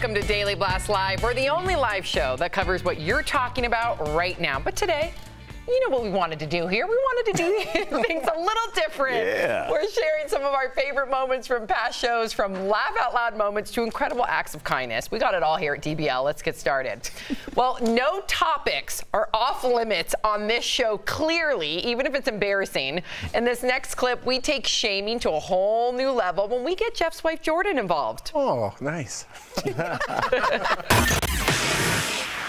Welcome to Daily Blast Live. We're the only live show that covers what you're talking about right now. But today, you know what we wanted to do here? We wanted to do things a little different. Yeah. We're sharing some of our favorite moments from past shows, from laugh out loud moments to incredible acts of kindness. We got it all here at DBL. Let's get started. Well, no topics are off limits on this show, clearly, even if it's embarrassing. In this next clip, we take shaming to a whole new level when we get Jeff's wife, Jordan, involved. Oh, nice.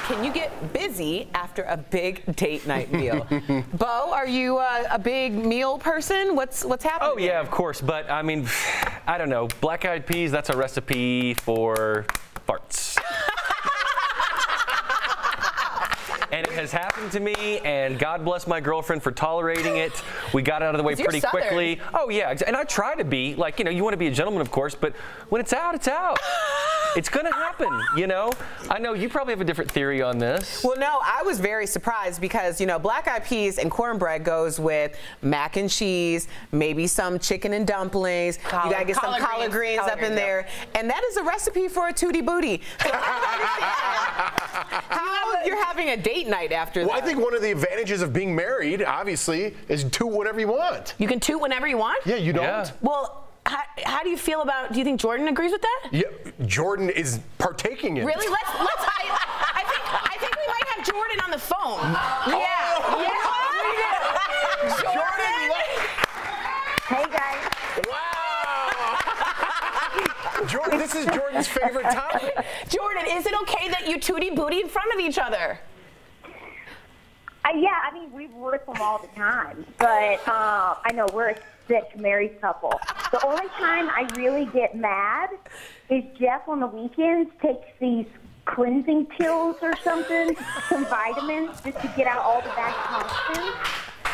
Can you get busy after a big date night meal? Bo, are you a big meal person? What's happening? Oh, yeah, of course. But, I mean, I don't know. Black eyed peas, that's a recipe for farts. And it has happened to me, and God bless my girlfriend for tolerating it. We got out of the way pretty quickly. Oh, yeah. And I try to be, like, you know, you want to be a gentleman, of course, but when it's out, it's out. It's going to happen, you know? I know you probably have a different theory on this. Well, no, I was very surprised because, you know, black eyed peas and cornbread goes with mac and cheese, maybe some chicken and dumplings. You got to get some collard greens up in there. And that is a recipe for a tootie booty. So I don't understand how you're having a date night after that. Well, I think one of the advantages of being married, obviously, is toot whatever you want. You can toot whenever you want? Yeah, you don't. Yeah. Well, how do you feel about, do you think Jordan agrees with that? Yeah, Jordan is partaking in Really? it. I think we might have Jordan on the phone. Hey guys. Wow. Jordan, this is Jordan's favorite topic. Jordan, is it okay that you tootie booty in front of each other? Yeah, I mean, we rip them all the time, but I know we're a sick married couple. The only time I really get mad is Jeff on the weekends takes these cleansing pills or something, some vitamins, just to get out all the bad toxins,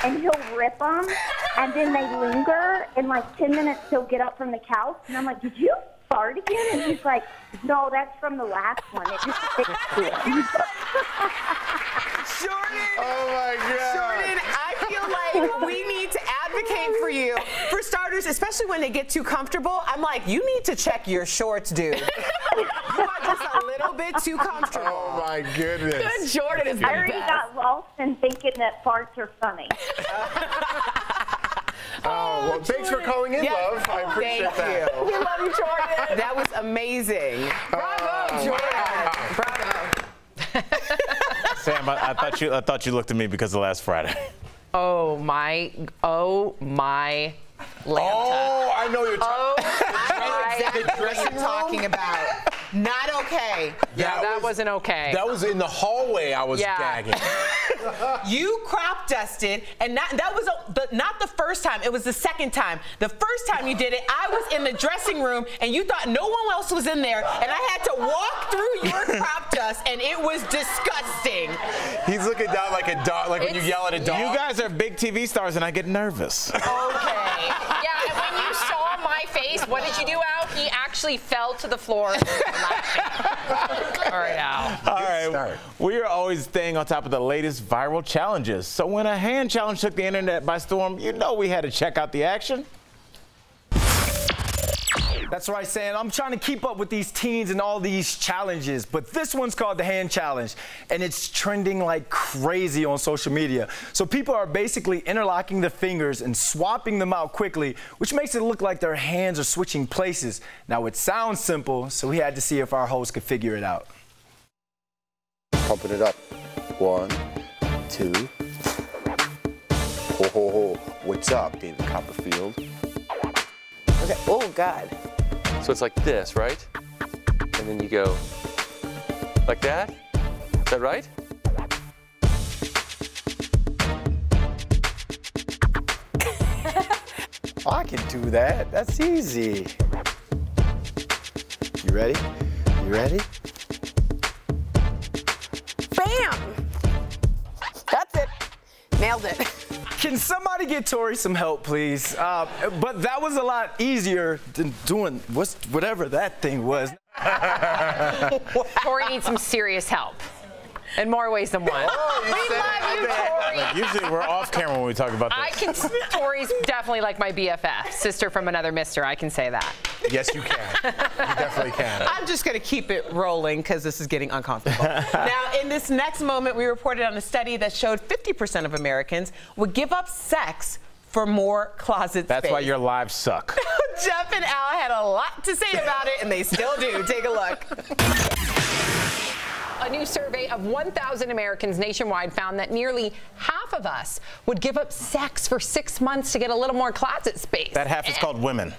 and he'll rip them, and then they linger, and like 10 minutes he'll get up from the couch, and I'm like, did you fart again? And he's like, no, that's from the last one. It just sticks to it. Jordan, Oh, my God. Jordan, I feel like we need to advocate for you. For starters, especially when they get too comfortable, I'm like, you need to check your shorts, dude. You are just a little bit too comfortable. Oh, my goodness. Jordan is the I already best. got lost in thinking that farts are funny. Oh, well, thanks for calling in, love. I appreciate that. You. We love you, Jordan. That was amazing. Bravo, Jordan. Bravo. Sam, I thought you looked at me because of last Friday. Oh my Lanta. Oh, I know you're talking. Exactly what you're talking about. Not okay. Yeah, that wasn't okay. That was in the hallway. I was gagging. You crop dusted, and that was not the first time. It was the second time. The first time you did it, I was in the dressing room, and you thought no one else was in there, and I had to walk through your crop dust, and it was disgusting. He's looking down like a dog, like when you yell at a dog. You guys are big TV stars, and I get nervous. Okay. Yeah, and when you saw my face, what did you do, Al? He actually fell to the floor laughing. All right, Al. All right, we are always staying on top of the latest viral challenges. So when a hand challenge took the internet by storm, you know we had to check out the action. That's right, Sam. I'm trying to keep up with these teens and all these challenges, but this one's called the hand challenge, and it's trending like crazy on social media. So people are basically interlocking the fingers and swapping them out quickly, which makes it look like their hands are switching places. Now, it sounds simple, so we had to see if our host could figure it out. Pumping it up. 1, 2. Ho, ho, ho. What's up, David Copperfield? Okay. Oh, God. So it's like this, right? And then you go like that. Is that right? I can do that. That's easy. You ready? You ready? Bam! That's it. Nailed it. Can somebody get Tori some help, please? But that was a lot easier than doing whatever that thing was. Tori needs some serious help. In more ways than one. Oh, you we said love you, Tori. Like, usually we're off camera when we talk about this. Tori's definitely like my BFF, sister from another mister. I can say that. Yes, you can. You definitely can. I'm just going to keep it rolling because this is getting uncomfortable. Now, in this next moment, we reported on a study that showed 50% of Americans would give up sex for more closet space. That's why your lives suck. Jeff and Al had a lot to say about it, and they still do. Take a look. A new survey of 1,000 Americans nationwide found that nearly half of us would give up sex for 6 months to get a little more closet space. That half is called women.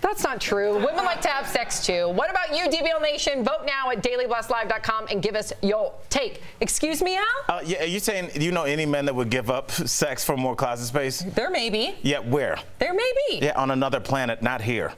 That's not true. Women like to have sex too. What about you, DBL Nation? Vote now at dailyblastlive.com and give us your take. Excuse me, Al? Yeah, are you saying you know any men that would give up sex for more closet space? There may be. Yeah, where? There may be. Yeah, on another planet, not here.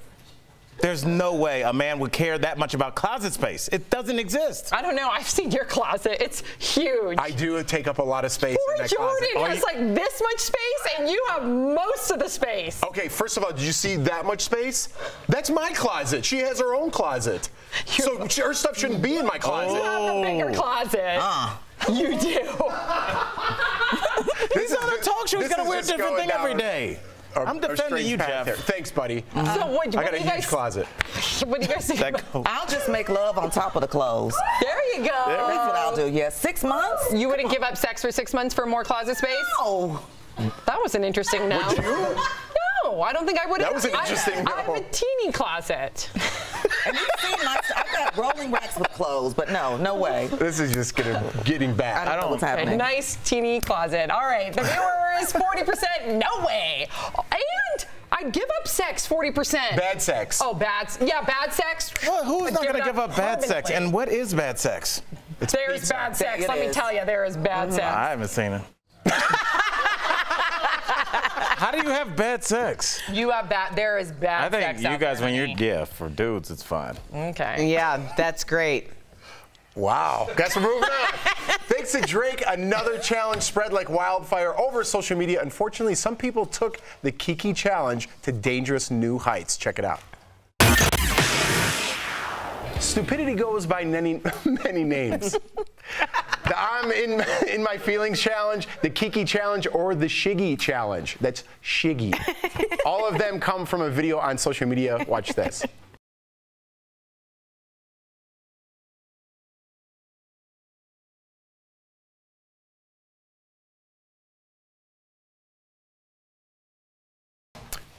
There's no way a man would care that much about closet space. It doesn't exist. I don't know. I've seen your closet. It's huge. I do take up a lot of space in that Jordan closet. has like this much space, and you have most of the space. Okay, first of all, did you see that much space? That's my closet. She has her own closet. So her stuff shouldn't be in my closet. You have the bigger closet. You do. He's on a talk show. He's going to wear a different thing every day. I'm defending you, Jeff. There. Thanks, buddy. So what I got a huge closet. What do you guys think? I'll just make love on top of the clothes. There you go. That's what I'll do. Yeah, 6 months. You wouldn't give up sex for 6 months for more closet space? No. That was an interesting no. Would you? No, I don't think I would. That was an interesting no. I have a teeny closet. And you've seen I've got rolling racks with clothes, but no way. This is just getting bad. I don't know what's happening. A nice teeny closet. All right, the viewer is 40%. No way. And I give up sex 40%. Bad sex. Oh, bad sex. Well, who's not going to give up bad sex? And what is bad sex? There's pizza. Bad sex. Let me tell you, there is bad sex. I haven't seen it. How do you have bad sex? You have bad. There is bad sex. I think you guys, when you're for dudes, it's fine. Okay. Yeah, that's great. Wow. Guess we're moving on. Thanks to Drake, another challenge spread like wildfire over social media. Unfortunately, some people took the Kiki challenge to dangerous new heights. Check it out. Stupidity goes by many names. The I'm in my feelings challenge, the Kiki challenge, or the Shiggy challenge. That's Shiggy. All of them come from a video on social media. Watch this.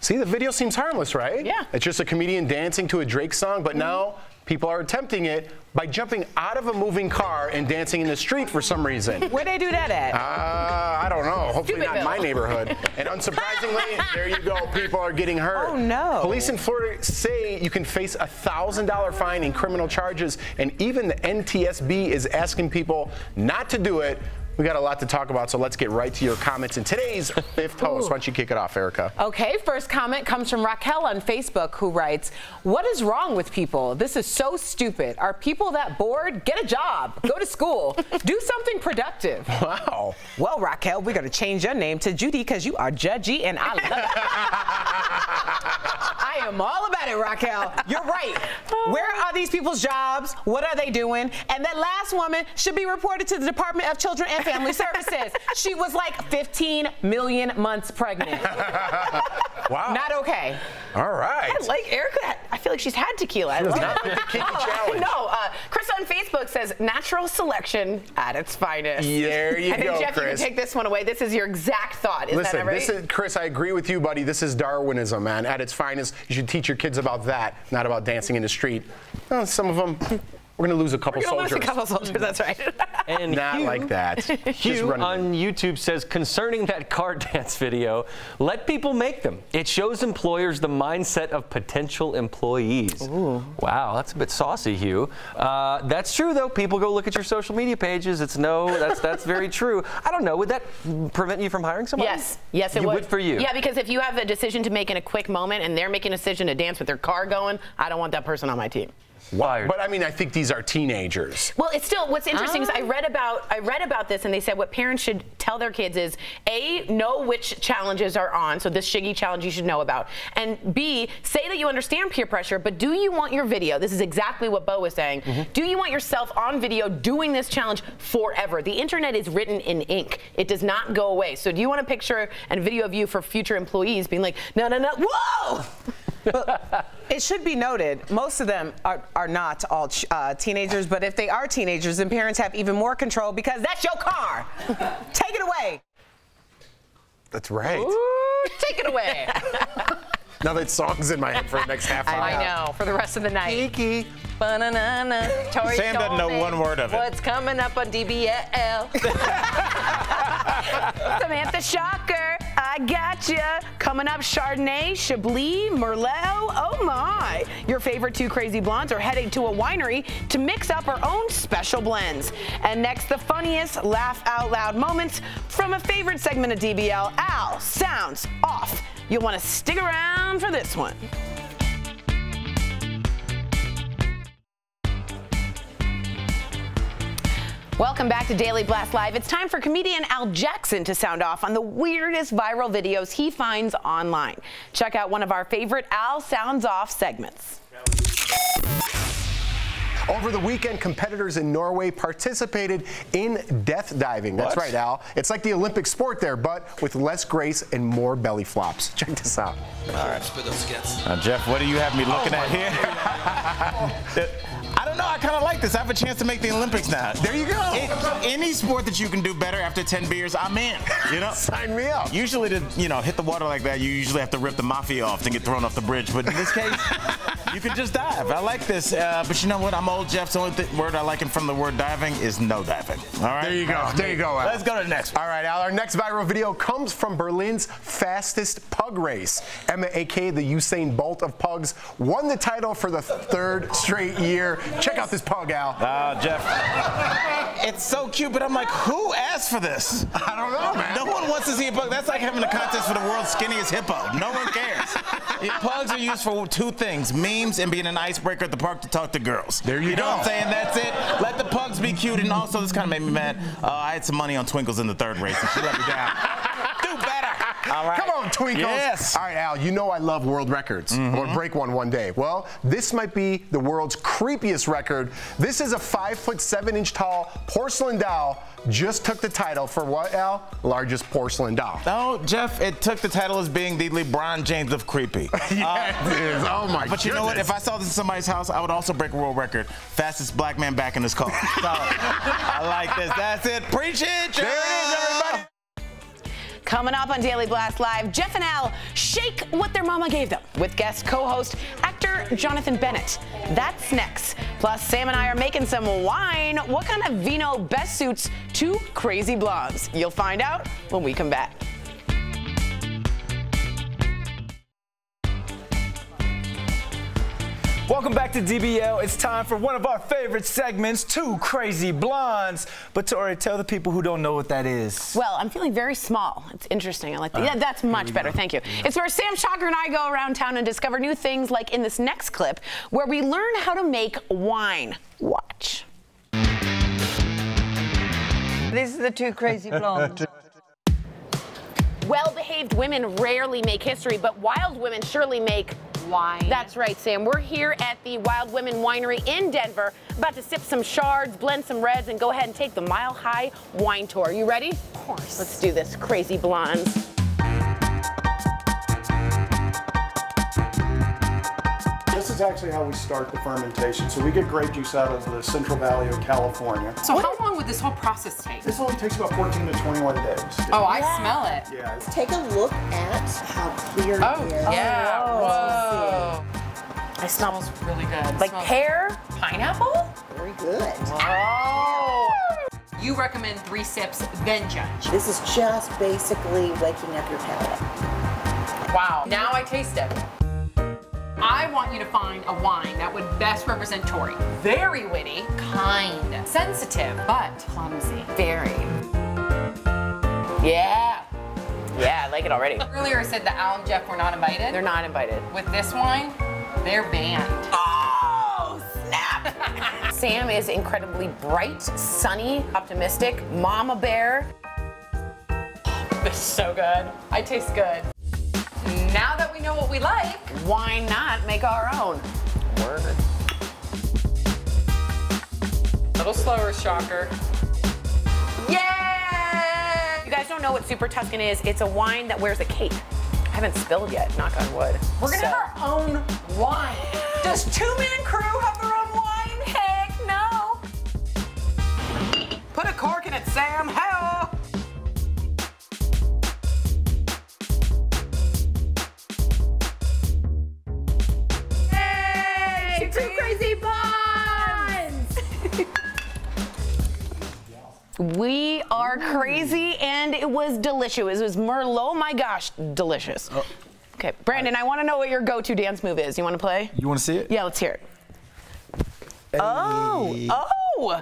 See, the video seems harmless, right? Yeah. It's just a comedian dancing to a Drake song, but now people are attempting it by jumping out of a moving car and dancing in the street for some reason. Where'd they do that at? I don't know. Hopefully not in my neighborhood. And unsurprisingly, there you go. People are getting hurt. Oh, no. Police in Florida say you can face a $1,000 fine and criminal charges, and even the NTSB is asking people not to do it. We got a lot to talk about, so let's get right to your comments. And today's fifth host, why don't you kick it off, Erica? Okay, first comment comes from Raquel on Facebook, who writes, "What is wrong with people? This is so stupid. Are people that bored? Get a job. Go to school. Do something productive." Wow. Well, Raquel, we're going to change your name to Judy because you are judgy, and I love it. I am all about it, Raquel. You're right. Where are these people's jobs? What are they doing? And that last woman should be reported to the Department of Children and Family Services. She was like 15 million months pregnant. Wow. Not okay. All right. I like Erica. I feel like she's had tequila. She does not like the Kiki challenge. No, Chris on Facebook says natural selection at its finest. There you I think, go, Jeff, Chris. you can take this one away. This is your exact thought. Is Listen, that right? this is, Chris, I agree with you, buddy. This is Darwinism, man. At its finest, you should teach your kids about that, not about dancing in the street. Well, some of them, we're going to lose a couple soldiers. Lose a couple soldiers, that's right. And not Hugh, like that. Hugh on YouTube says, concerning that car dance video, let people make them. It shows employers the mindset of potential employees. Ooh. Wow, that's a bit saucy, Hugh. That's true, though. People go look at your social media pages. That's very true. I don't know. Would that prevent you from hiring somebody? Yes, it would. Would for you. Yeah, because if you have a decision to make in a quick moment and they're making a decision to dance with their car going, I don't want that person on my team. Fired. But I mean, I think these are teenagers. Well, it's still, what's interesting is I read about this, and they said what parents should tell their kids is, A, know which challenges are on, so this Shiggy challenge you should know about, and B, say that you understand peer pressure, but do you want your video, this is exactly what Bo was saying, do you want yourself on video doing this challenge forever? The internet is written in ink. It does not go away. So do you want a picture and video of you for future employees being like, no, no, no, whoa! But it should be noted, most of them are not all teenagers, but if they are teenagers, then parents have even more control because that's your car. Take it away. That's right. Ooh, take it away. Now that song's in my head for the next half hour. I know, for the rest of the night. Kiki. Ba-na-na-na. Tori Sam doesn't know one word of it. What's coming up on DBL? Samantha Shocker, I gotcha. Coming up, Chardonnay, Chablis, Merlot, oh my. Your favorite two crazy blondes are heading to a winery to mix up our own special blends. And next, the funniest laugh out loud moments from a favorite segment of DBL, Al Sounds Off. You'll want to stick around for this one. Welcome back to Daily Blast Live. It's time for comedian Al Jackson to sound off on the weirdest viral videos he finds online. Check out one of our favorite Al Sounds Off segments. Over the weekend, competitors in Norway participated in death diving. That's right, Al. It's like the Olympic sport there, but with less grace and more belly flops. Check this out. All right. Jeff, what do you have me looking at here? I don't know. I kind of like this. I have a chance to make the Olympics now. There you go. Any sport that you can do better after 10 beers, I'm in. You know, sign me up. Usually, to hit the water like that, you usually have to rip the mafia off to get thrown off the bridge. But in this case, you can just dive. I like this. But you know what? I'm old Jeff. The only word I like from the word diving is no diving. All right. There you go. There you go, Al. Let's go to the next one. All right, Al. Our next viral video comes from Berlin's fastest pug race. Emma, a.k.a. the Usain Bolt of pugs, won the title for the third straight year. Check out this pug, Al. Jeff. It's so cute, but I'm like, who asked for this? I don't know, man. No one wants to see a pug. That's like having a contest for the world's skinniest hippo. No one cares. Pugs are used for two things, memes and being an icebreaker at the park to talk to girls. There you go. You know what I'm saying? That's it. Let the pugs be cute. And also, this kind of made me mad. I had some money on Twinkles in the third race, and she let me down. Do better. All right. Come on, Twinkles. Yes. All right, Al, you know I love world records. I want to break one day. Well, this might be the world's creepiest record. This is a 5'7" tall porcelain doll. Just took the title for what, Al? Largest porcelain doll. No, Jeff, it took the title as being the LeBron James of creepy. Yeah, it is. Oh, my But you know what? If I saw this in somebody's house, I would also break a world record. Fastest black man back in his car. So, I like this. That's it. Preach it, Jeff. There it is, everybody. Coming up on Daily Blast Live, Jeff and Al shake what their mama gave them with guest co-host, actor Jonathan Bennett. That's next. Plus, Sam and I are making some wine. What kind of vino best suits two crazy blondes? You'll find out when we come back. Welcome back to DBL. It's time for one of our favorite segments, Two Crazy Blondes. But Tori, tell the people who don't know what that is. Well, I'm feeling very small. It's interesting. I like that. Yeah, that's much better. Thank you. It's where Sam Shocker and I go around town and discover new things, like in this next clip, where we learn how to make wine. Watch. These are the Two Crazy Blondes. Well-behaved women rarely make history, but wild women surely make wine. That's right, Sam. We're here at the Wild Women Winery in Denver, about to sip some Chards, blend some reds, and go ahead and take the Mile High wine tour. You ready? Of course. Let's do this, crazy blondes. This is actually how we start the fermentation. So we get grape juice out of the Central Valley of California. So how long would this whole process take? This only takes about 14 to 21 days. Oh, I smell it. Yeah. Take a look at how clear it is. Yeah. Whoa. It smells really good. Like pear? Pineapple? Very good. Oh. You recommend 3 sips, then judge. This is just basically waking up your palate. Wow. Now I taste it. I want you to find a wine that would best represent Tori. Very witty, kind, sensitive, but clumsy. Very. Yeah. Yeah, I like it already. Earlier I said that Al and Jeff were not invited. They're not invited. With this wine, they're banned. Oh, snap! Sam is incredibly bright, sunny, optimistic, mama bear. This is so good. I taste good. Now that we know what we like, why not make our own? Word. A little slower, Shocker. Yay! You guys don't know what Super Tuscan is. It's a wine that wears a cape. I haven't spilled yet, knock on wood. We're gonna have our own wine. Does Two Man Crew have their own wine? Heck no. Put a cork in it, Sam. Hell. Hey, Two Crazy Blondes! We are crazy, and it was delicious. It was Merlot. Oh my gosh, delicious. Okay, Brandon, I want to know what your go-to dance move is. You want to play? You want to see it? Yeah, let's hear it. Hey. Oh! Whoa.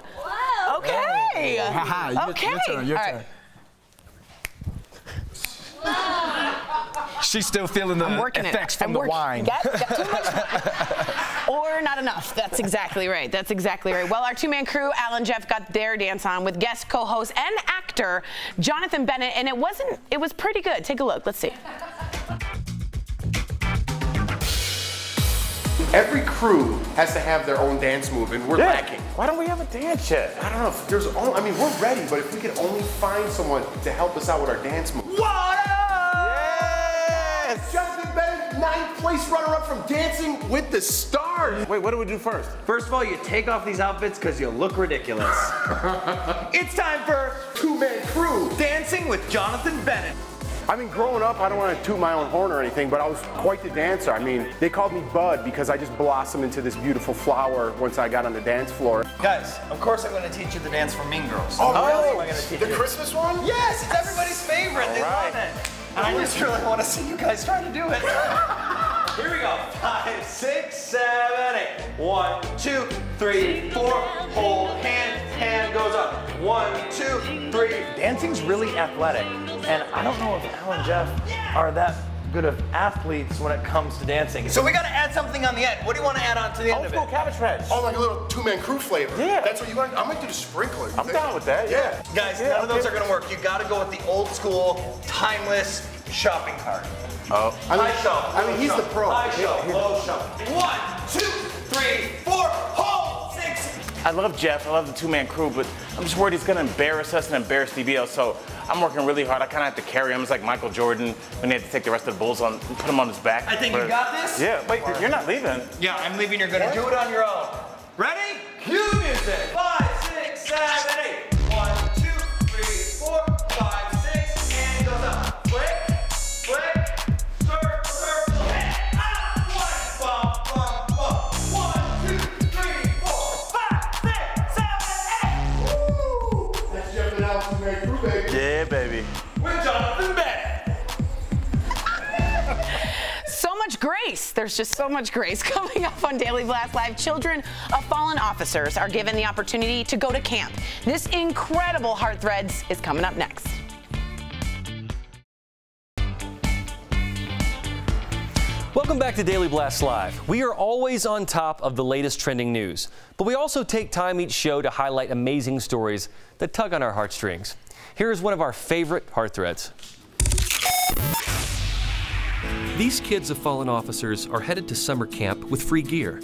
Okay. Okay. Your turn. Your turn. She's still feeling the effects from the wine. Got too much wine. Or not enough. That's exactly right. That's exactly right. Well, our two-man crew, Al and Jeff, got their dance on with guest co-host and actor Jonathan Bennett, and it was pretty good. Take a look. Let's see. Every crew has to have their own dance move, and we're lacking. Why don't we have a dance yet? I don't know. If there's only, I mean, we're ready, but if we could only find someone to help us out with our dance move. What up? Yes! Jonathan Bennett, 9th place runner-up from Dancing with the Stars. Wait, what do we do first? First of all, you take off these outfits because you look ridiculous. It's time for Two-Man Crew. Dancing with Jonathan Bennett. I mean, growing up, I don't want to toot my own horn or anything, but I was quite the dancer. I mean, they called me Bud because I just blossomed into this beautiful flower once I got on the dance floor. Guys, of course I'm going to teach you the dance from Mean Girls. Oh, really? Am I going to teach the you? Christmas one? Yes, it's everybody's favorite. They love it. And I just really want to see you guys try to do it. Here we go. 5, 6, 7, 8. 1, 2, 3, 4. Hold hand. Hand goes up. 1, 2, 3. Dancing's really athletic. And I don't know if Al and Jeff are that good of athletes when it comes to dancing. So we got to add something on the end. What do you want to add on to the end of it? Old school Cabbage Patch. Oh, like a little two-man crew flavor. Yeah. That's what you want? I might do the sprinkler. I'm down with that, yeah. Guys, none of those are going to work. You got to go with the old school, timeless shopping cart. Oh. High shelf. I mean, he's the pro. High shelf, low shelf. 1, 2, 3, 4, hold, 6. I love Jeff, I love the two-man crew, but I'm just worried he's gonna embarrass us and embarrass DBL, so I'm working really hard. I kinda have to carry him. It's like Michael Jordan when he had to take the rest of the Bulls on and put him on his back. I think you got this? Yeah, wait, you're not leaving. Yeah, I'm leaving. You're gonna do it on your own. Ready? Cue music. 5, 6, 7, 8. 1, 2, 3, 4, 5, 6. Hand goes up. Flick, flick, circle, circle, head up. 1, bump, bump, bump. 1, 2, 3, 4, 5, 6, 7, 8. Woo! That's Jeff and Al, two-man crew, baby. Yeah, baby. With Jonathan Bennett. So much grace. There's just so much grace. Coming up on Daily Blast Live, children of fallen officers are given the opportunity to go to camp. This incredible Heart Threads is coming up next. Welcome back to Daily Blast Live. We are always on top of the latest trending news, but we also take time each show to highlight amazing stories that tug on our heartstrings. Here is one of our favorite Heart Threads. These kids of fallen officers are headed to summer camp with free gear.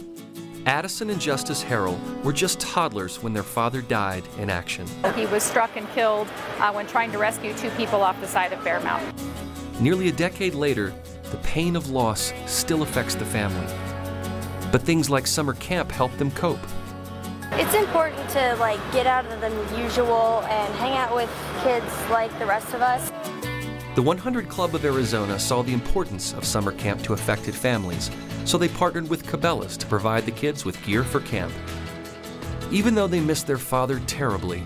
Addison and Justice Harrell were just toddlers when their father died in action. He was struck and killed when trying to rescue 2 people off the side of Bear Mountain. Nearly a decade later, the pain of loss still affects the family. But things like summer camp help them cope. It's important to get out of the usual and hang out with kids like the rest of us. The 100 Club of Arizona saw the importance of summer camp to affected families, so they partnered with Cabela's to provide the kids with gear for camp. Even though they missed their father terribly,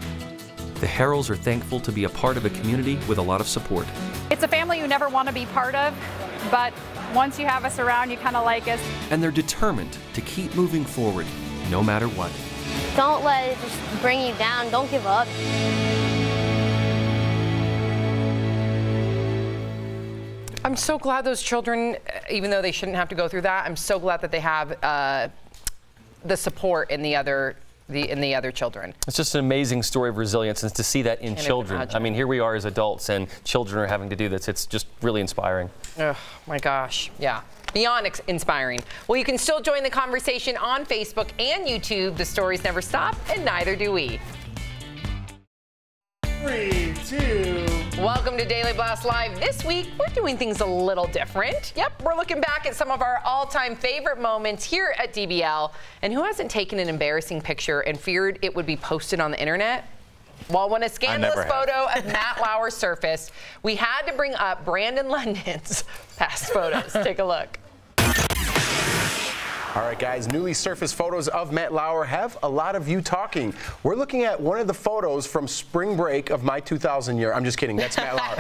the Harrells are thankful to be a part of a community with a lot of support. It's a family you never want to be part of, but once you have us around, you kind of like us. And they're determined to keep moving forward, no matter what. Don't let it just bring you down. Don't give up. I'm so glad those children, even though they shouldn't have to go through that, I'm so glad that they have the support in the other the other children. It's just an amazing story of resilience, and to see that in children. I mean, here we are as adults, and children are having to do this. It's just really inspiring. Oh my gosh, yeah. Beyond inspiring. Well, you can still join the conversation on Facebook and YouTube. The stories never stop, and neither do we. 3, 2. Welcome to Daily Blast Live. This week, we're doing things a little different. Yep, we're looking back at some of our all-time favorite moments here at DBL. And who hasn't taken an embarrassing picture and feared it would be posted on the internet? Well, when a scandalous photo of Matt Lauer surfaced, we had to bring up Brandon London's past photos. Take a look. All right, guys, newly surfaced photos of Matt Lauer have a lot of you talking. We're looking at one of the photos from spring break of my 2000 year. I'm just kidding. That's Matt Lauer.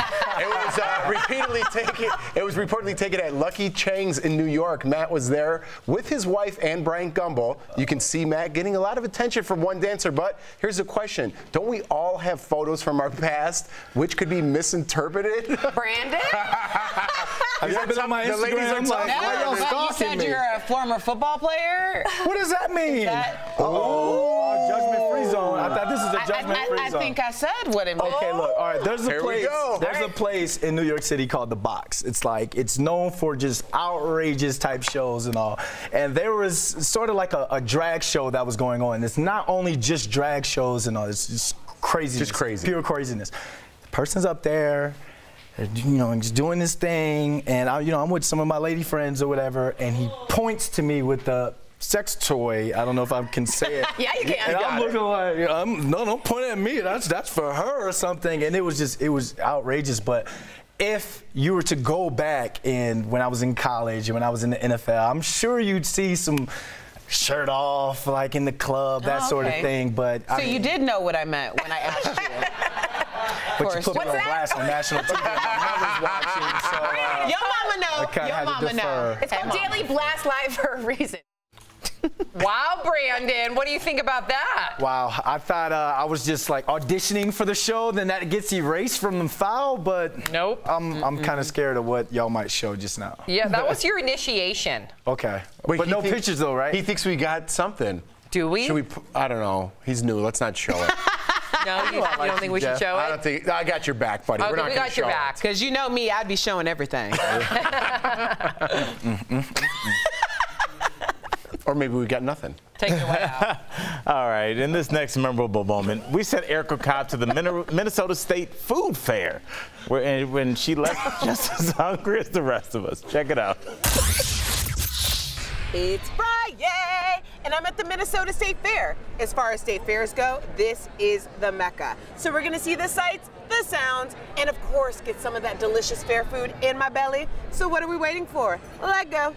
It was reportedly taken at Lucky Chang's in New York. Matt was there with his wife and Brian Gumbel. You can see Matt getting a lot of attention from one dancer, but here's the question. Don't we all have photos from our past which could be misinterpreted? Brandon? Have you ever been on my Instagram? The ladies are like, why y'all stalking you said me? you're a former football player? What does that mean? Judgment-free zone. I thought this is a judgment-free zone. I think I said what it meant. Okay, look. All right, there's a place in New York City called The Box. It's known for just outrageous type shows and all. And there was sort of like a drag show that was going on. It's not only just drag shows and all. It's just craziness. Just crazy. Pure craziness. The person's up there, you know, just doing this thing, and I'm with some of my lady friends or whatever, and he points to me with the sex toy. I don't know if I can say it. Yeah, you can. And I'm looking like, no, don't point at me. That's for her or something. And it was outrageous. But if you were to go back when I was in college and when I was in the NFL, I'm sure you'd see some shirt off, like in the club, that sort of thing. But so you did know what I meant when I asked you. But you put me on blast on national TV. My mother's watching, so your mama know. Your mama know. It's called Daily Blast Live for a reason. Wow, Brandon, what do you think about that? Wow, I thought I was just like auditioning for the show, then that gets erased from the file, but nope. I'm kind of scared of what y'all might show just now. Yeah, that was your initiation. Okay, Wait, but no pictures though, right? He thinks we got something. Do we? Should we? I don't know. He's new. Let's not show it. No, you don't think we should show it? I don't think. I got your back, buddy. Okay, We're not we gonna got your back. Because you know me, I'd be showing everything. Or maybe we got nothing. Take it away out. All right, in this next memorable moment, we sent Erica Cobb to the Minnesota State Food Fair, when she left just as hungry as the rest of us. Check it out. It's Friday, and I'm at the Minnesota State Fair. As far as state fairs go, this is the Mecca. So we're gonna see the sights, the sounds, and of course get some of that delicious fair food in my belly. So what are we waiting for? Let go.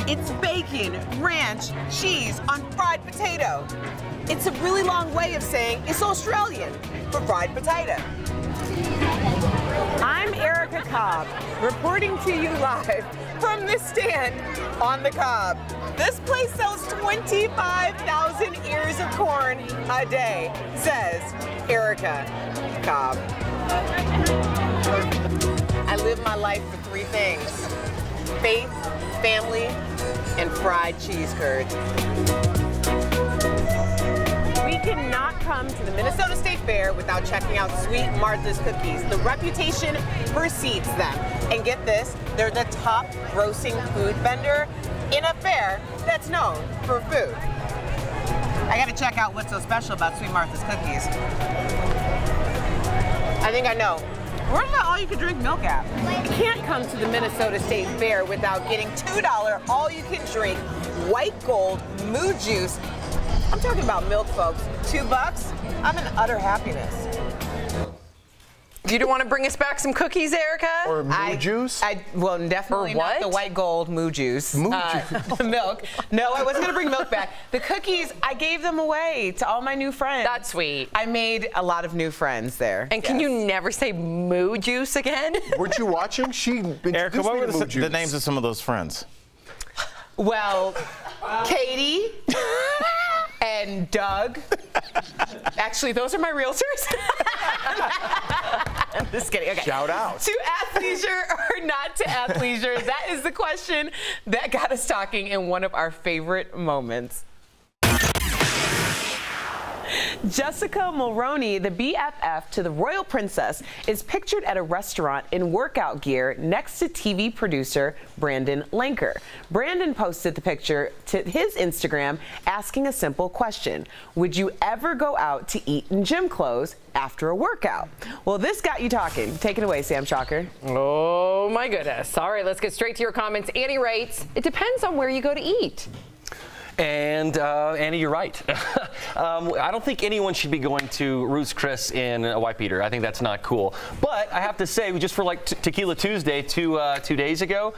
It's bacon, ranch, cheese on fried potato. It's a really long way of saying it's Australian for fried potato. I'm Erica Cobb, reporting to you live from this stand on the Cobb. This place sells 25,000 ears of corn a day, says Erica Cobb. I live my life for three things: faith, family, and fried cheese curds. We cannot come to the Minnesota State Fair without checking out Sweet Martha's Cookies. The reputation precedes them. And get this, they're the top grossing food vendor in a fair that's known for food. I gotta check out what's so special about Sweet Martha's Cookies. I think I know. Where's the all-you-can-drink milk at? You can't come to the Minnesota State Fair without getting $2 all-you-can-drink white gold moo juice. I'm talking about milk, folks. $2, I'm in utter happiness. You don't want to bring us back some cookies, Erica? Or moo juice? Well, definitely not the white gold moo juice. Milk. No, I wasn't going to bring milk back. The cookies, I gave them away to all my new friends. That's sweet. I made a lot of new friends there. And can you never say moo juice again? Weren't you watching? Erica, what were the names of some of those friends? Well, Katie and Doug. Actually, those are my realtors. I'm just kidding. Okay. Shout out. To athleisure or not to athleisure? That is the question that got us talking in one of our favorite moments. Jessica Mulroney, the BFF to the royal princess, is pictured at a restaurant in workout gear next to TV producer Brandon Lanker. Brandon posted the picture to his Instagram asking a simple question. Would you ever go out to eat in gym clothes after a workout? Well, this got you talking. Take it away, Sam Shocker. Oh, my goodness. All right, let's get straight to your comments. Annie writes, it depends on where you go to eat. And Annie, you're right. I don't think anyone should be going to Ruth's Chris in a white beater. I think that's not cool. But I have to say, just for like Tequila Tuesday 2 days ago,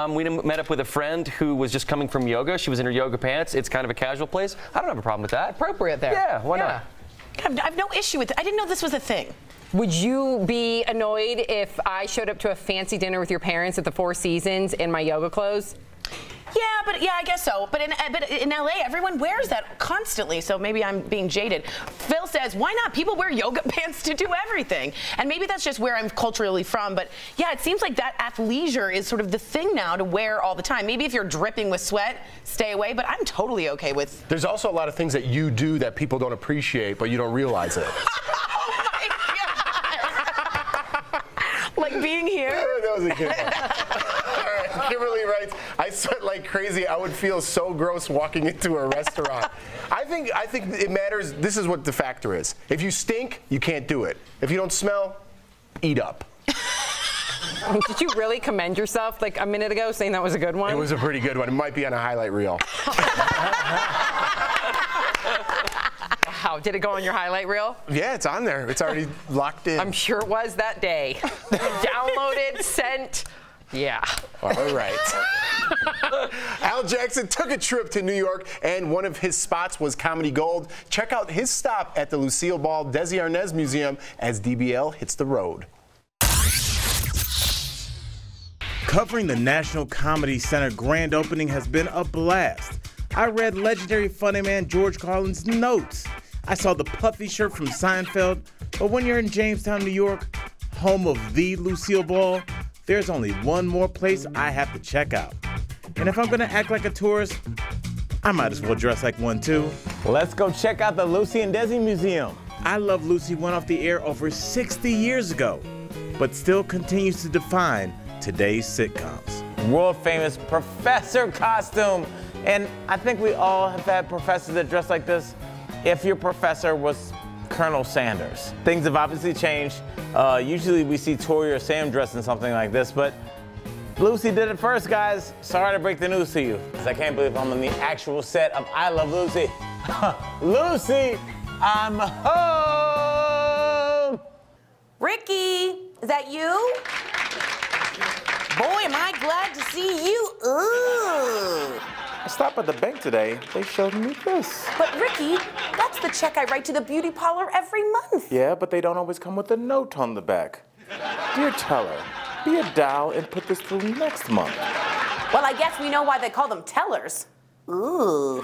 we met up with a friend who was just coming from yoga. She was in her yoga pants. It's kind of a casual place. I don't have a problem with that. Appropriate there. Yeah, why not? I have no issue with it. I didn't know this was a thing. Would you be annoyed if I showed up to a fancy dinner with your parents at the Four Seasons in my yoga clothes? Yeah, I guess so. But in LA, everyone wears that constantly, so maybe I'm being jaded. Phil says, why not? People wear yoga pants to do everything. And maybe that's just where I'm culturally from, but yeah, it seems like that athleisure is sort of the thing now to wear all the time. Maybe if you're dripping with sweat, stay away, but I'm totally okay with. There's also a lot of things that you do that people don't appreciate, but you don't realize it. Oh my God! Like being here? That was a good one. Kimberly writes, I sweat like crazy. I would feel so gross walking into a restaurant. I think it matters. This is what the factor is. If you stink, you can't do it. If you don't smell, eat up. Did you really commend yourself like a minute ago saying that was a good one? It was a pretty good one. It might be on a highlight reel. Wow, did it go on your highlight reel? Yeah, it's on there. It's already locked in. I'm sure it was that day. Downloaded, sent. Yeah. All right. Al Jackson took a trip to New York, and one of his spots was Comedy Gold. Check out his stop at the Lucille Ball Desi Arnaz Museum as DBL hits the road. Covering the National Comedy Center grand opening has been a blast. I read legendary funny man George Carlin's notes. I saw the puffy shirt from Seinfeld. But when you're in Jamestown, New York, home of the Lucille Ball, there's only one more place I have to check out. And if I'm gonna act like a tourist, I might as well dress like one too. Let's go check out the Lucy and Desi Museum. I Love Lucy went off the air over 60 years ago, but still continues to define today's sitcoms. World famous professor costume. And I think we all have had professors that dress like this. If your professor was Colonel Sanders. Things have obviously changed. Usually we see Tori or Sam dressed in something like this, but Lucy did it first, guys. Sorry to break the news to you. I can't believe I'm on the actual set of I Love Lucy. Lucy, I'm home. Ricky, is that you? Boy, am I glad to see you. Ooh. I stopped at the bank today. They showed me this. But Ricky, that's the check I write to the beauty parlor every month. Yeah, but they don't always come with a note on the back. Dear teller, be a doll and put this through next month. Well, I guess we know why they call them tellers. Ooh.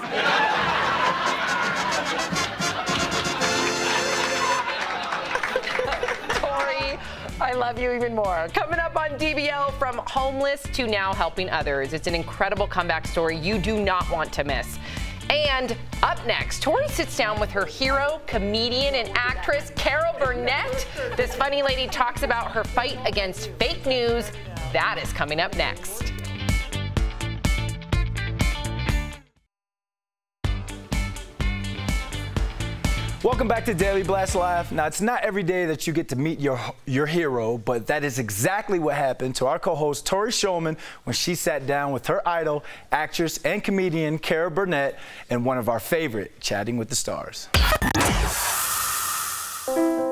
I love you even more. Coming up on DBL, from homeless to now helping others. It's an incredible comeback story you do not want to miss. And up next, Tori sits down with her hero, comedian, and actress, Carol Burnett. This funny lady talks about her fight against fake news. That is coming up next. Welcome back to Daily Blast Live. Now, it's not every day that you get to meet your hero, but that is exactly what happened to our co-host Tori Shulman when she sat down with her idol, actress and comedian Carol Burnett, and one of our favorite, Chatting with the Stars.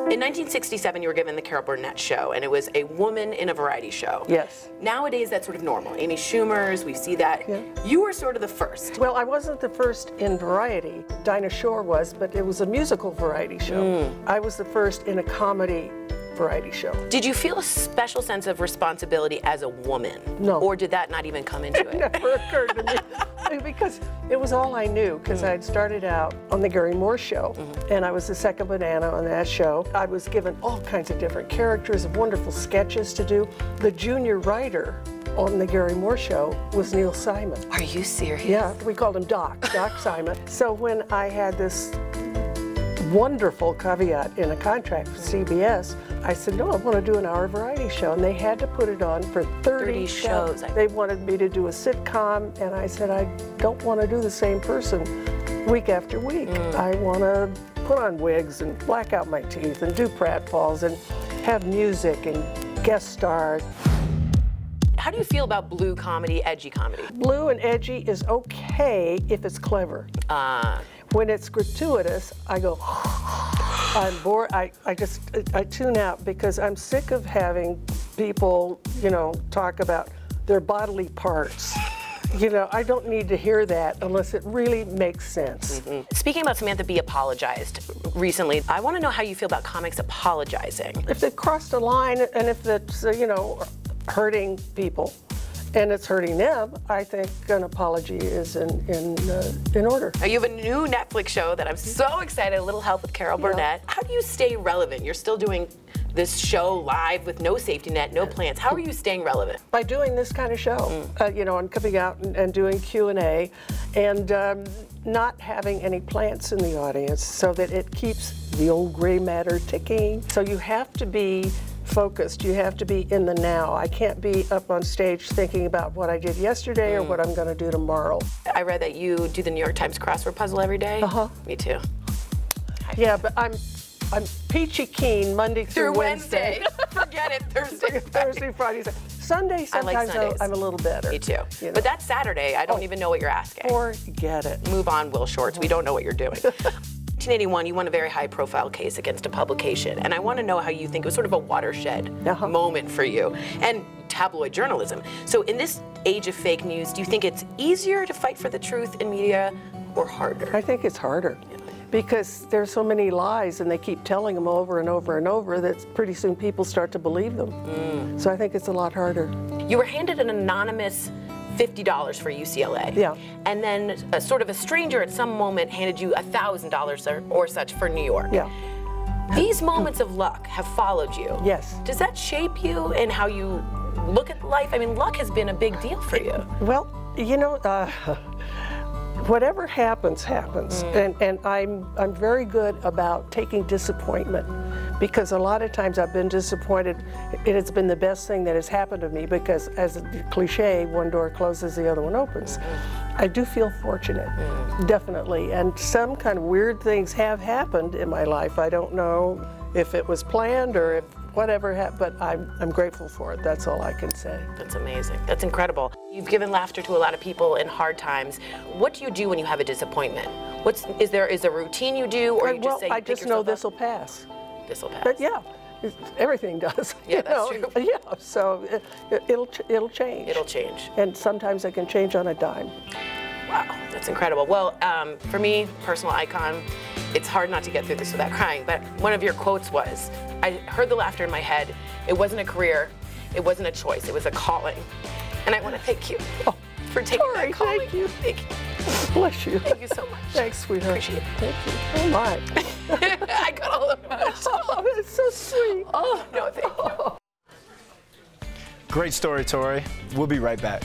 In 1967, you were given the Carol Burnett Show, and it was a woman in a variety show. Yes. Nowadays, that's sort of normal. Amy Schumer's, we see that. Yeah. You were sort of the first. Well, I wasn't the first in variety. Dinah Shore was, but it was a musical variety show. I was the first in a comedy variety show. Did you feel a special sense of responsibility as a woman? No. Or did that not even come into it? It never occurred to me. Because it was all I knew, because I'd started out on the Gary Moore Show, and I was the second banana on that show. I was given all kinds of different characters, wonderful sketches to do. The junior writer on the Gary Moore Show was Neil Simon. Are you serious? Yeah, we called him Doc Simon. So when I had this wonderful caveat in a contract with CBS, I said, no, I want to do an hour variety show. And they had to put it on for 30 shows. They wanted me to do a sitcom, and I said, I don't want to do the same person week after week. I want to put on wigs and black out my teeth and do pratfalls and have music and guest stars. How do you feel about blue comedy, edgy comedy? Blue and edgy is okay if it's clever. When it's gratuitous, I go, I'm bored. I tune out because I'm sick of having people, you know, talk about their bodily parts. You know, I don't need to hear that unless it really makes sense. Speaking about Samantha Bee apologized recently, I want to know how you feel about comics apologizing. If they've crossed a line and if it's, you know, hurting people and it's hurting them, I think an apology is in order. Now, you have a new Netflix show that I'm so excited, A Little Help with Carol Burnett. How do you stay relevant? You're still doing this show live with no safety net, no plans. How are you staying relevant? By doing this kind of show, you know, and coming out and doing Q&A and not having any plants in the audience so that it keeps the old gray matter ticking. So you have to be focused. You have to be in the now. I can't be up on stage thinking about what I did yesterday or what I'm going to do tomorrow. I read that you do the New York Times crossword puzzle every day. Me too. Yeah, but I'm peachy keen Monday through Wednesday. Forget it, Thursday, Friday. Sunday, sometimes I'm a little better. Me too. You know? But that's Saturday. I don't even know what you're asking. Forget it. Move on, Will Shortz. We don't know what you're doing. 1981, you won a very high-profile case against a publication, and I want to know how you think it was sort of a watershed moment for you, and tabloid journalism. So in this age of fake news, do you think it's easier to fight for the truth in media or harder? I think it's harder. Because there's so many lies and they keep telling them over and over and over that pretty soon people start to believe them. So I think it's a lot harder. You were handed an anonymous $50 for UCLA. Yeah. And then a sort of a stranger at some moment handed you $1,000 or such for New York. Yeah. These moments of luck have followed you. Yes. Does that shape you in how you look at life? I mean, luck has been a big deal for you. Well, you know, whatever happens, happens. And I'm very good about taking disappointment, because a lot of times I've been disappointed. It has been the best thing that has happened to me, because as a cliche, one door closes, the other one opens. I do feel fortunate, definitely. And some kind of weird things have happened in my life. I don't know if it was planned or if whatever happened, but I'm grateful for it. That's all I can say. That's amazing. That's incredible. You've given laughter to a lot of people in hard times. What do you do when you have a disappointment? Is there a routine you do, or you just say you I just know this will pass. This will pass. But yeah, everything does. Yeah, that's true. Yeah, so it'll change. It'll change. And sometimes it can change on a dime. Wow, that's incredible. Well, for me, personal icon, it's hard not to get through this without crying, but one of your quotes was, I heard the laughter in my head. It wasn't a career. It wasn't a choice. It was a calling. And I want to thank you for taking that calling. Thank you. Thank you. Bless you. Thank you so much. Thanks, sweetheart. Appreciate it. Thank you. Oh, my. I got all emotional. Oh, that's so sweet. Oh, no, thank you. Great story, Tori. We'll be right back.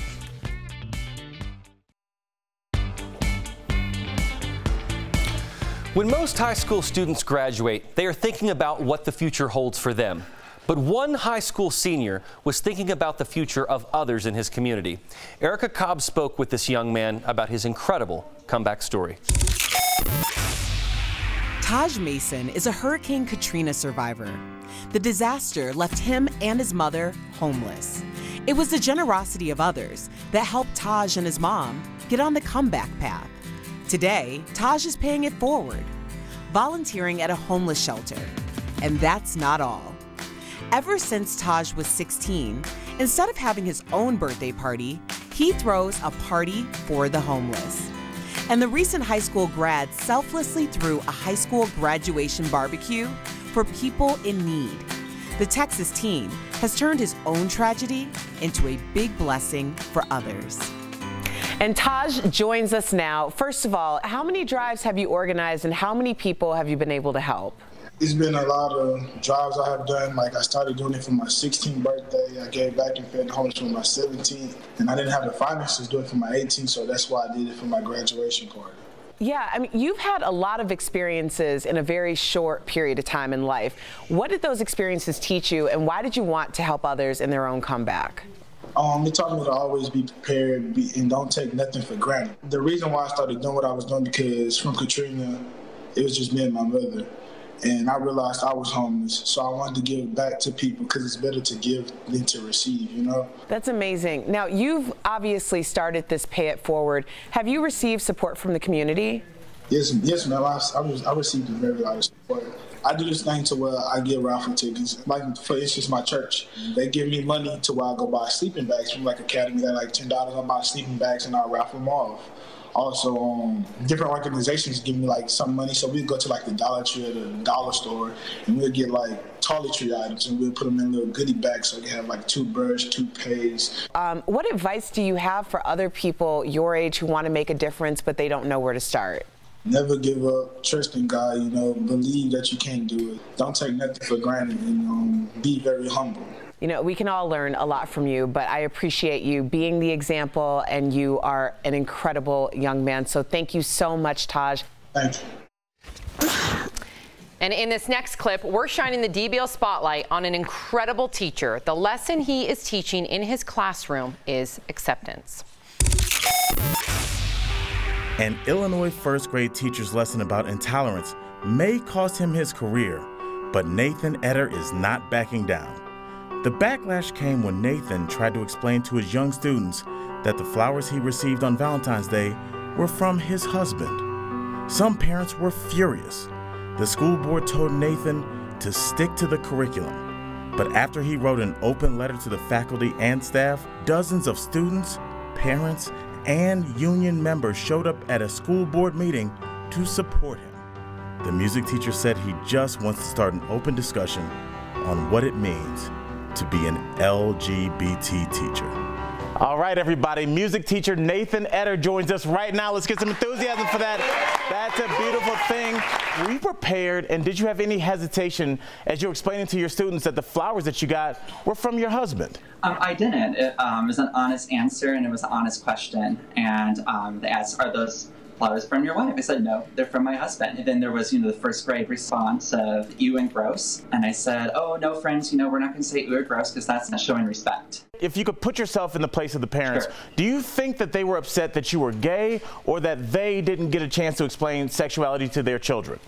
When most high school students graduate, they are thinking about what the future holds for them. But one high school senior was thinking about the future of others in his community. Erica Cobb spoke with this young man about his incredible comeback story. Taj Mason is a Hurricane Katrina survivor. The disaster left him and his mother homeless. It was the generosity of others that helped Taj and his mom get on the comeback path. Today, Taj is paying it forward, volunteering at a homeless shelter. And that's not all. Ever since Taj was 16, instead of having his own birthday party, he throws a party for the homeless. And the recent high school grad selflessly threw a high school graduation barbecue for people in need. The Texas teen has turned his own tragedy into a big blessing for others. And Taj joins us now. First of all, how many drives have you organized and how many people have you been able to help? It's been a lot of drives I have done. Like, I started doing it for my 16th birthday. I gave back and fed homeless for my 17th. And I didn't have the finances to do it for my 18th, so that's why I did it for my graduation party. Yeah, I mean, you've had a lot of experiences in a very short period of time in life. What did those experiences teach you, and why did you want to help others in their own comeback? It taught me to always be prepared and don't take nothing for granted. The reason why I started doing what I was doing, because from Katrina, it was just me and my mother. And I realized I was homeless, so I wanted to give back to people because it's better to give than to receive, you know? That's amazing. Now, you've obviously started this Pay It Forward. Have you received support from the community? Yes, ma'am. I received a very lot of support. I do this thing to where I get raffle tickets. Like, for instance, my church, they give me money to where I go buy sleeping bags from, like, Academy. They're like $10. I buy sleeping bags and I raffle them off. Also, different organizations give me like some money, so we'd go to like the Dollar Tree or the dollar store, and we'll get like toiletry items, and we'll put them in little goodie bags, so they have like toothbrush, toothpaste. What advice do you have for other people your age who want to make a difference, but they don't know where to start? Never give up. Trust in God. You know, believe that you can do it. Don't take nothing for granted, and be very humble. You know, we can all learn a lot from you, but I appreciate you being the example, and you are an incredible young man. So thank you so much, Taj. Thank you. And in this next clip, we're shining the DBL spotlight on an incredible teacher. The lesson he is teaching in his classroom is acceptance. An Illinois first grade teacher's lesson about intolerance may cost him his career, but Nathan Etter is not backing down. The backlash came when Nathan tried to explain to his young students that the flowers he received on Valentine's Day were from his husband. Some parents were furious. The school board told Nathan to stick to the curriculum. But after he wrote an open letter to the faculty and staff, dozens of students, parents, and union members showed up at a school board meeting to support him. The music teacher said he just wants to start an open discussion on what it means to be an LGBT teacher. All right, everybody. Music teacher Nathan Etter joins us right now. Let's get some enthusiasm for that. That's a beautiful thing. Were you prepared, and did you have any hesitation as you were explaining to your students that the flowers that you got were from your husband? I didn't. It was an honest answer, and it was an honest question. And they asked, are those flowers from your wife? I said, no, they're from my husband. And then there was, the first grade response of ew and gross. And I said, oh, no, friends, we're not going to say ew or gross because that's not showing respect. If you could put yourself in the place of the parents, Sure. Do you think that they were upset that you were gay or that they didn't get a chance to explain sexuality to their children?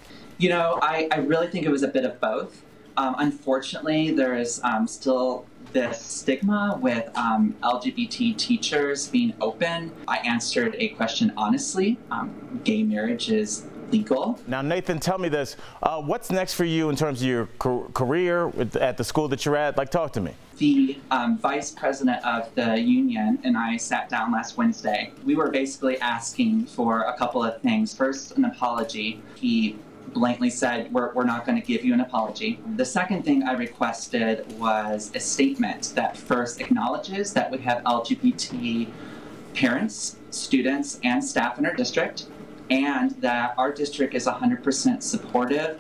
I really think it was a bit of both. Unfortunately, there is still this stigma with LGBT teachers being open. I answered a question honestly. Gay marriage is legal. Now, Nathan, tell me this. What's next for you in terms of your career at the school that you're at? Like, talk to me. The vice president of the union and I sat down last Wednesday. We were basically asking for a couple of things. First, an apology. He blatantly said, we're not going to give you an apology. The second thing I requested was a statement that first acknowledges that we have LGBT parents, students, and staff in our district, and that our district is 100% supportive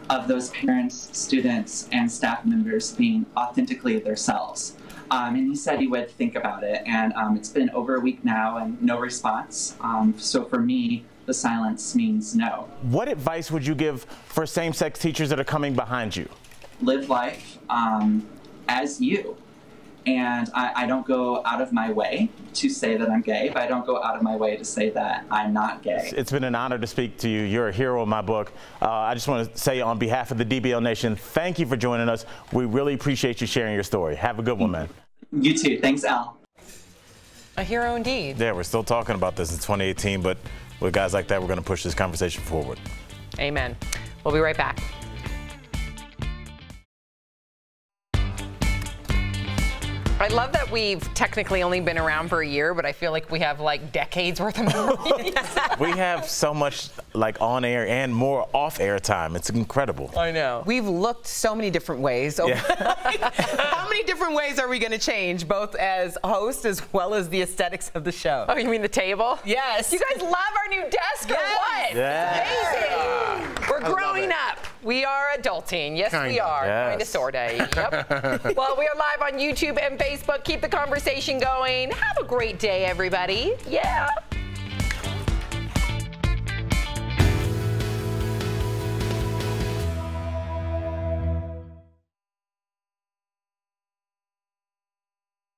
of those parents, students, and staff members being authentically themselves. And he said he would think about it, and it's been over a week now and no response. So for me, the silence means no. What advice would you give for same-sex teachers that are coming behind you? Live life as you. And I don't go out of my way to say that I'm gay, but I don't go out of my way to say that I'm not gay. It's been an honor to speak to you. You're a hero in my book. I just want to say on behalf of the DBL Nation, thank you for joining us. We really appreciate you sharing your story. Have a good one, man. You too. Thanks, Al. A hero indeed. Yeah, we're still talking about this in 2018, but with guys like that, we're going to push this conversation forward. Amen. We'll be right back. I love that we've technically only been around for a year, but I feel like we have like decades worth of memories. We have so much like on air and more off air time. It's incredible. I know. We've looked so many different ways. So how many different ways are we going to change, both as hosts as well as the aesthetics of the show? Oh, you mean the table? Yes. You guys love our new desk or what? Yes. Amazing. We're growing up. We are adulting. Yes, we are. Yes. Kind of, sort of. Yep. Well, we are live on YouTube and Facebook. Keep the conversation going. Have a great day, everybody. Yeah.